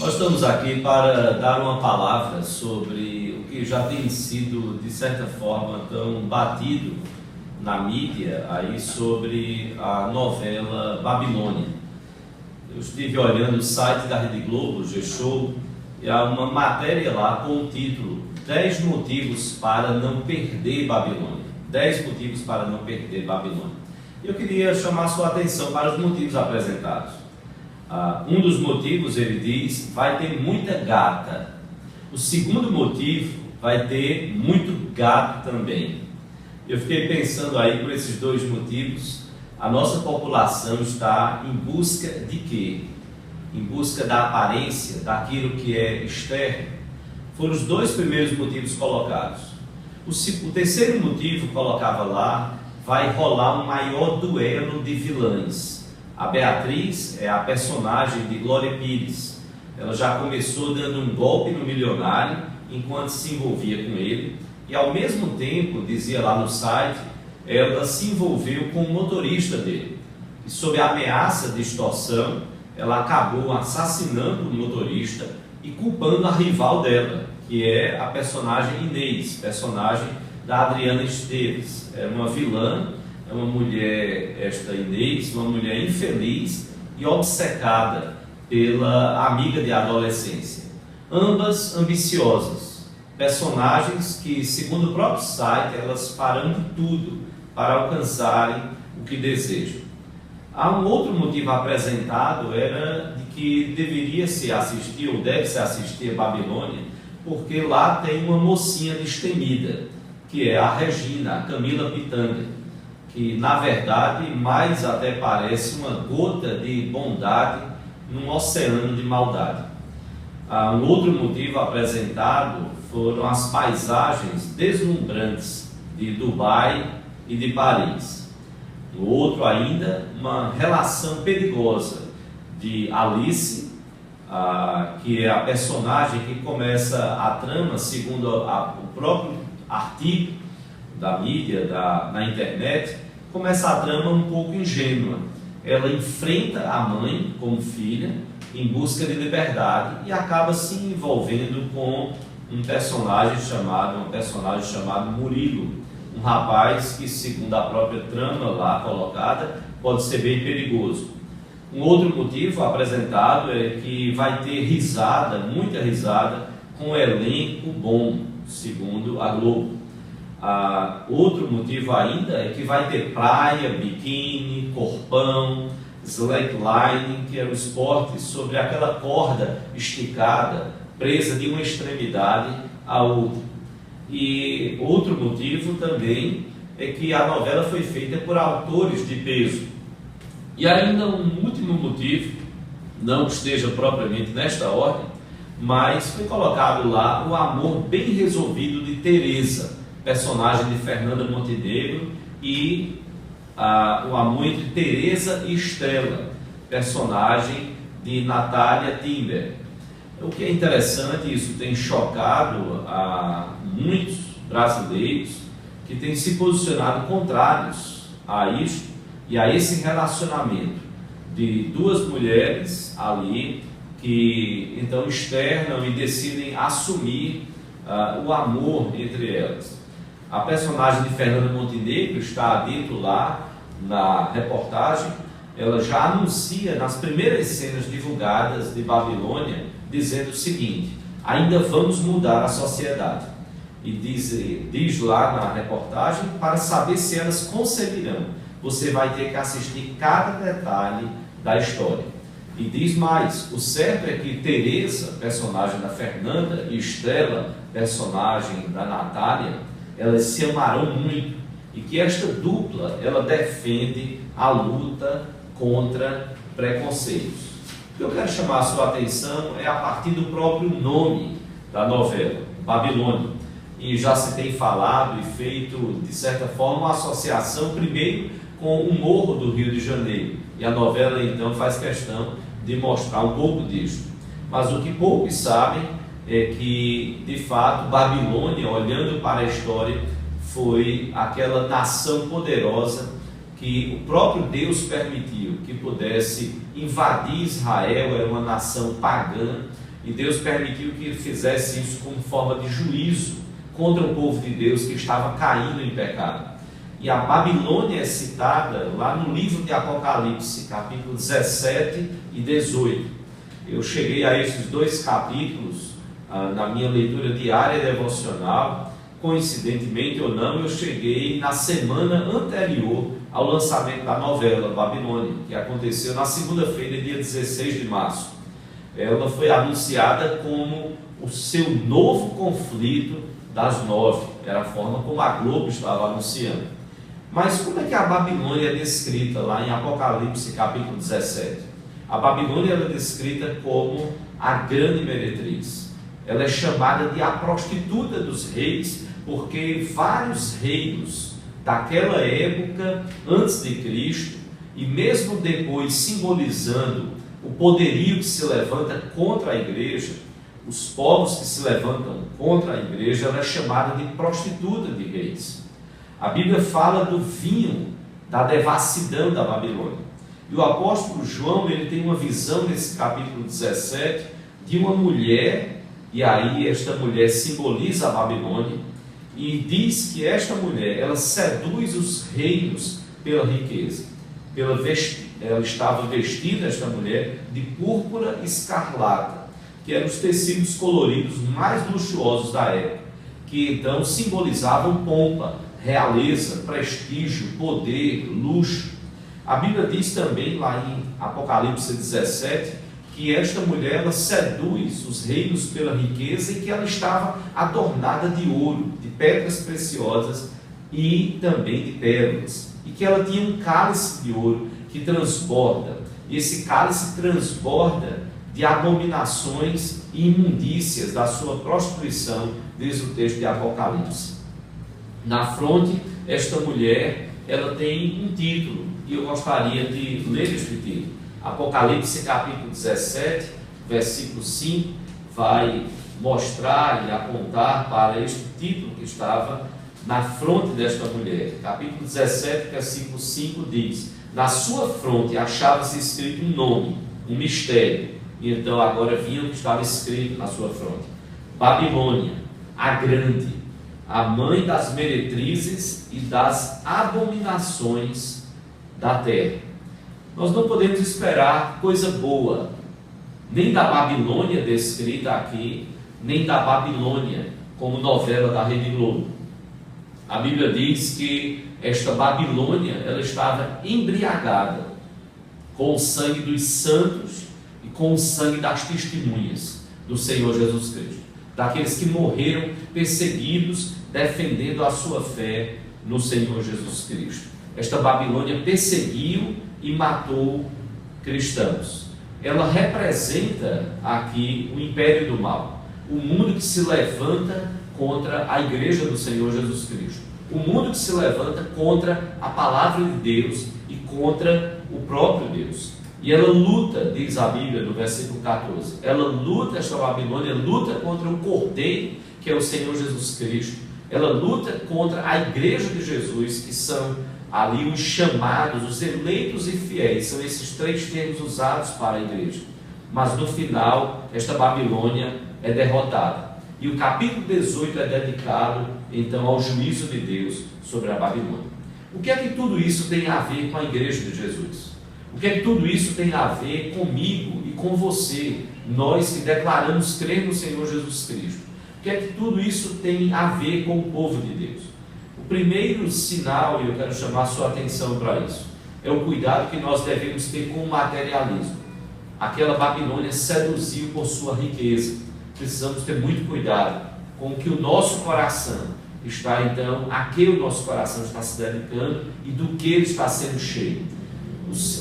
Nós estamos aqui para dar uma palavra sobre o que já tem sido, de certa forma, tão batido na mídia aí sobre a novela Babilônia. Eu estive olhando o site da Rede Globo, G-Show, e há uma matéria lá com o título 10 motivos para não perder Babilônia. 10 motivos para não perder Babilônia. Eu queria chamar a sua atenção para os motivos apresentados. Um dos motivos, ele diz, vai ter muita gata. O segundo motivo, vai ter muito gato também. Eu fiquei pensando aí, por esses dois motivos, a nossa população está em busca de quê? Em busca da aparência, daquilo que é externo. Foram os dois primeiros motivos colocados. O terceiro motivo colocava lá, vai rolar um maior duelo de vilãs. A Beatriz é a personagem de Glória Pires. Ela já começou dando um golpe no milionário enquanto se envolvia com ele, e ao mesmo tempo, dizia lá no site, ela se envolveu com o motorista dele. E sob a ameaça de extorsão, ela acabou assassinando o motorista e culpando a rival dela, que é a personagem Inês, personagem da Adriana Esteves. É uma vilã. É uma mulher, esta Inês, uma mulher infeliz e obcecada pela amiga de adolescência. Ambas ambiciosas, personagens que, segundo o próprio site, elas farão de tudo para alcançarem o que desejam. Há um outro motivo apresentado, era de que deveria-se assistir, ou deve-se assistir a Babilônia, porque lá tem uma mocinha destemida, que é a Regina, a Camila Pitanga, que na verdade mais até parece uma gota de bondade num oceano de maldade. Um outro motivo apresentado foram as paisagens deslumbrantes de Dubai e de Paris. O outro ainda, uma relação perigosa de Alice, que é a personagem que começa a trama, segundo o próprio artigo da mídia, na internet, começa a trama um pouco ingênua. Ela enfrenta a mãe como filha em busca de liberdade e acaba se envolvendo com um personagem chamado Murilo, um rapaz que, segundo a própria trama lá colocada, pode ser bem perigoso. Um outro motivo apresentado é que vai ter risada, muita risada, com um elenco bom, segundo a Globo. Outro motivo ainda é que vai ter praia, biquíni, corpão, slackline, que é o esporte sobre aquela corda esticada, presa de uma extremidade à outra. E outro motivo também é que a novela foi feita por autores de peso. E ainda um último motivo, não que esteja propriamente nesta ordem, mas foi colocado lá o amor bem resolvido de Teresa, personagem de Fernanda Montenegro, e o amor entre Teresa e Estela, personagem de Natália Timber. O que é interessante, isso tem chocado a muitos brasileiros que têm se posicionado contrários a isto e a esse relacionamento de duas mulheres ali que então externam e decidem assumir o amor entre elas. A personagem de Fernanda Montenegro está dito lá na reportagem, ela já anuncia nas primeiras cenas divulgadas de Babilônia, dizendo o seguinte: ainda vamos mudar a sociedade. E diz lá na reportagem, para saber se elas conseguirão, você vai ter que assistir cada detalhe da história. E diz mais, o certo é que Teresa, personagem da Fernanda, e Estela, personagem da Natália, elas se amarão muito, e que esta dupla, ela defende a luta contra preconceitos. O que eu quero chamar a sua atenção é a partir do próprio nome da novela, Babilônia. E já se tem falado e feito, de certa forma, uma associação primeiro com o Morro do Rio de Janeiro. E a novela, então, faz questão de mostrar um pouco disso. Mas o que poucos sabem é que, de fato, Babilônia, olhando para a história, foi aquela nação poderosa que o próprio Deus permitiu que pudesse invadir Israel. Era uma nação pagã, e Deus permitiu que ele fizesse isso como forma de juízo contra o povo de Deus que estava caindo em pecado. E a Babilônia é citada lá no livro de Apocalipse, capítulo 17 e 18. Eu cheguei a esses dois capítulos na minha leitura diária devocional. Coincidentemente ou não, eu cheguei na semana anterior ao lançamento da novela Babilônia, que aconteceu na segunda-feira, dia 16 de março. Ela foi anunciada como o seu novo conflito das 9. Era a forma como a Globo estava anunciando. Mas como é que a Babilônia é descrita lá em Apocalipse capítulo 17? A Babilônia é descrita como a grande meretriz. Ela é chamada de a prostituta dos reis, porque vários reinos daquela época, antes de Cristo, e mesmo depois simbolizando o poderio que se levanta contra a igreja, os povos que se levantam contra a igreja, ela é chamada de prostituta de reis. A Bíblia fala do vinho, da devassidão da Babilônia. E o apóstolo João, ele tem uma visão nesse capítulo 17 de uma mulher, e aí esta mulher simboliza a Babilônia, e diz que esta mulher, ela seduz os reinos pela riqueza. Ela estava vestida, esta mulher, de púrpura escarlata, que eram os tecidos coloridos mais luxuosos da época, que então simbolizavam pompa, realeza, prestígio, poder, luxo. A Bíblia diz também lá em Apocalipse 17 que esta mulher, ela seduz os reinos pela riqueza e que ela estava adornada de ouro, de pedras preciosas e também de pérolas, e que ela tinha um cálice de ouro que transborda, e esse cálice transborda de abominações e imundícias da sua prostituição, diz o texto de Apocalipse. Na fronte, esta mulher, ela tem um título, e eu gostaria de ler este título. Apocalipse capítulo 17, versículo 5, vai mostrar e apontar para este título que estava na fronte desta mulher. Capítulo 17, versículo 5 diz: na sua fronte achava-se escrito um nome, um mistério. E então agora vinha o que estava escrito na sua fronte: Babilônia, a grande, a mãe das meretrizes e das abominações da terra. Nós não podemos esperar coisa boa, nem da Babilônia descrita aqui, nem da Babilônia como novela da Rede Globo. A Bíblia diz que esta Babilônia, ela estava embriagada com o sangue dos santos e com o sangue das testemunhas do Senhor Jesus Cristo, daqueles que morreram perseguidos, defendendo a sua fé no Senhor Jesus Cristo. Esta Babilônia perseguiu e matou cristãos. Ela representa aqui o império do mal, o mundo que se levanta contra a igreja do Senhor Jesus Cristo, o mundo que se levanta contra a palavra de Deus e contra o próprio Deus. E ela luta, diz a Bíblia no versículo 14, ela luta, esta Babilônia luta contra o Cordeiro, que é o Senhor Jesus Cristo. Ela luta contra a igreja de Jesus, que são ali os chamados, os eleitos e fiéis. São esses três termos usados para a igreja. Mas no final, esta Babilônia é derrotada. E o capítulo 18 é dedicado então ao juízo de Deus sobre a Babilônia. O que é que tudo isso tem a ver com a igreja de Jesus? O que é que tudo isso tem a ver comigo e com você, nós que declaramos crer no Senhor Jesus Cristo? O que é que tudo isso tem a ver com o povo de Deus? O primeiro sinal, e eu quero chamar a sua atenção para isso, é o cuidado que nós devemos ter com o materialismo. Aquela Babilônia seduziu por sua riqueza. Precisamos ter muito cuidado com o que o nosso coração está, então, a que o nosso coração está se dedicando e do que ele está sendo cheio.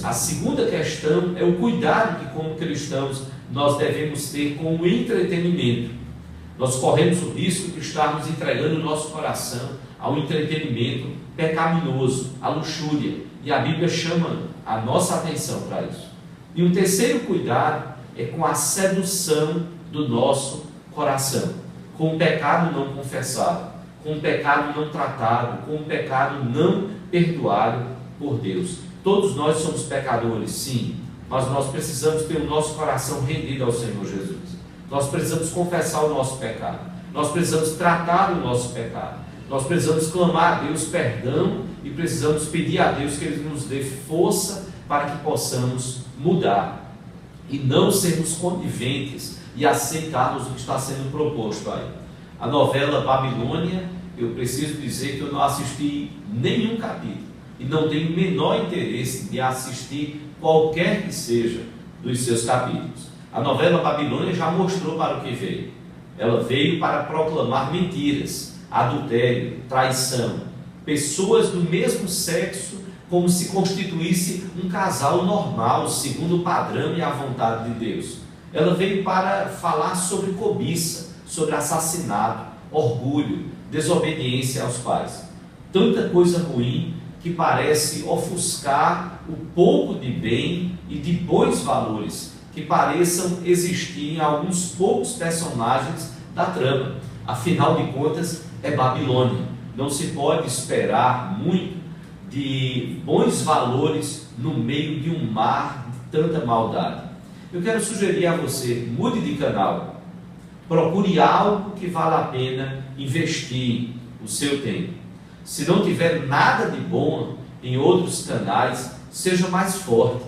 A segunda questão é o cuidado que, como cristãos, nós devemos ter com o entretenimento. Nós corremos o risco de estarmos entregando o nosso coração ao entretenimento pecaminoso, à luxúria, e a Bíblia chama a nossa atenção para isso. E um terceiro cuidado é com a sedução do nosso coração, com o pecado não confessado, com o pecado não tratado, com o pecado não perdoado por Deus. Todos nós somos pecadores, sim, mas nós precisamos ter o nosso coração rendido ao Senhor Jesus. Nós precisamos confessar o nosso pecado. Nós precisamos tratar o nosso pecado. Nós precisamos clamar a Deus perdão e precisamos pedir a Deus que Ele nos dê força para que possamos mudar e não sermos coniventes e aceitarmos o que está sendo proposto aí. A novela Babilônia, eu preciso dizer que eu não assisti nenhum capítulo e não tenho o menor interesse de assistir qualquer que seja dos seus capítulos. A novela Babilônia já mostrou para o que veio. Ela veio para proclamar mentiras, adultério, traição, pessoas do mesmo sexo como se constituísse um casal normal, segundo o padrão e a vontade de Deus. Ela veio para falar sobre cobiça, sobre assassinato, orgulho, desobediência aos pais. Tanta coisa ruim que parece ofuscar o pouco de bem e de bons valores que pareçam existir em alguns poucos personagens da trama. Afinal de contas, é Babilônia. Não se pode esperar muito de bons valores no meio de um mar de tanta maldade. Eu quero sugerir a você, mude de canal. Procure algo que vale a pena investir o seu tempo. Se não tiver nada de bom em outros canais, seja mais forte.